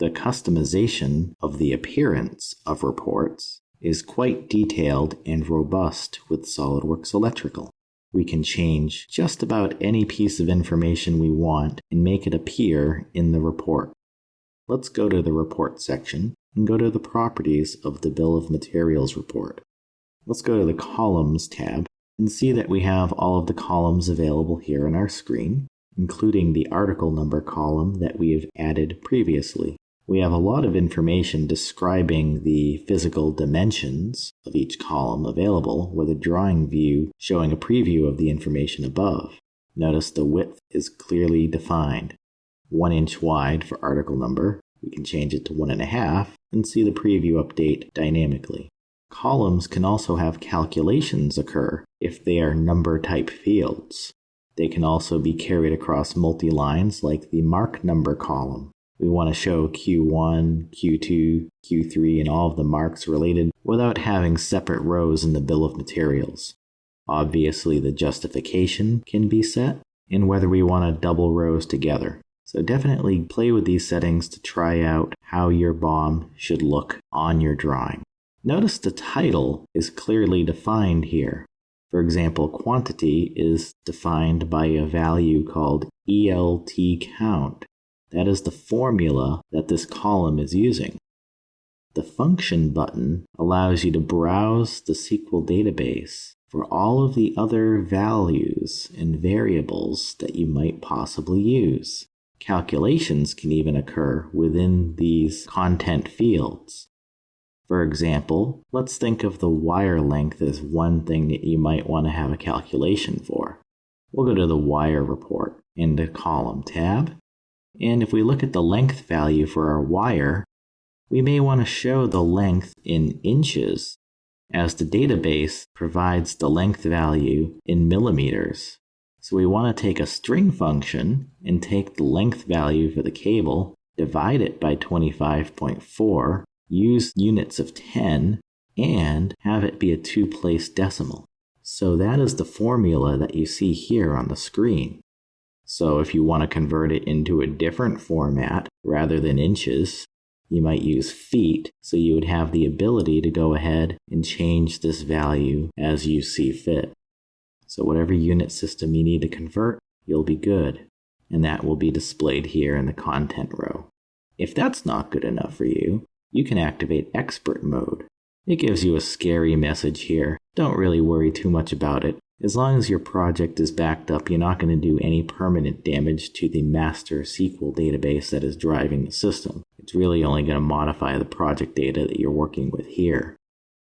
The customization of the appearance of reports is quite detailed and robust with SOLIDWORKS Electrical. We can change just about any piece of information we want and make it appear in the report. Let's go to the report section and go to the properties of the Bill of Materials report. Let's go to the Columns tab and see that we have all of the columns available here on our screen, including the article number column that we have added previously. We have a lot of information describing the physical dimensions of each column available, with a drawing view showing a preview of the information above. Notice the width is clearly defined. 1 inch wide for article number. We can change it to 1.5 and see the preview update dynamically. Columns can also have calculations occur if they are number type fields. They can also be carried across multi-lines like the mark number column. We want to show Q1, Q2, Q3, and all of the marks related without having separate rows in the bill of materials. Obviously, the justification can be set, and whether we want to double rows together. So definitely play with these settings to try out how your BOM should look on your drawing. Notice the title is clearly defined here. For example, quantity is defined by a value called ELT count. That is the formula that this column is using. The function button allows you to browse the SQL database for all of the other values and variables that you might possibly use. Calculations can even occur within these content fields. For example, let's think of the wire length as one thing that you might want to have a calculation for. We'll go to the wire report in the column tab. And if we look at the length value for our wire, we may want to show the length in inches, as the database provides the length value in millimeters. So we want to take a string function and take the length value for the cable, divide it by 25.4, use units of 10, and have it be a 2-place decimal. So that is the formula that you see here on the screen. So if you want to convert it into a different format rather than inches, you might use feet, so you would have the ability to go ahead and change this value as you see fit. So whatever unit system you need to convert, you'll be good, and that will be displayed here in the content row. If that's not good enough for you, you can activate expert mode. It gives you a scary message here. Don't really worry too much about it. As long as your project is backed up, you're not going to do any permanent damage to the master SQL database that is driving the system. It's really only going to modify the project data that you're working with here.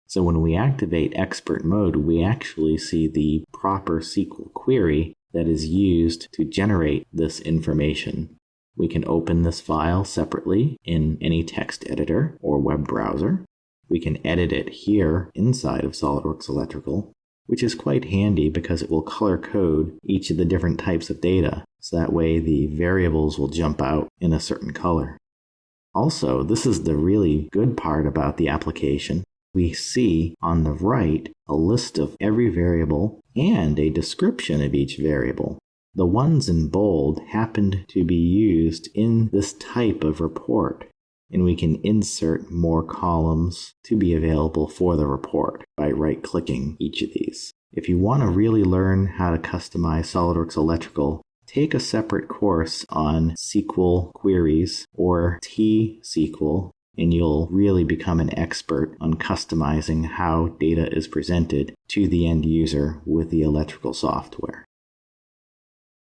So when we activate expert mode, we actually see the proper SQL query that is used to generate this information. We can open this file separately in any text editor or web browser. We can edit it here inside of SOLIDWORKS Electrical, which is quite handy because it will color code each of the different types of data, so that way the variables will jump out in a certain color. Also, this is the really good part about the application. We see on the right a list of every variable and a description of each variable. The ones in bold happened to be used in this type of report, and we can insert more columns to be available for the report by right-clicking each of these. If you want to really learn how to customize SOLIDWORKS Electrical, take a separate course on SQL queries or T-SQL, and you'll really become an expert on customizing how data is presented to the end user with the electrical software.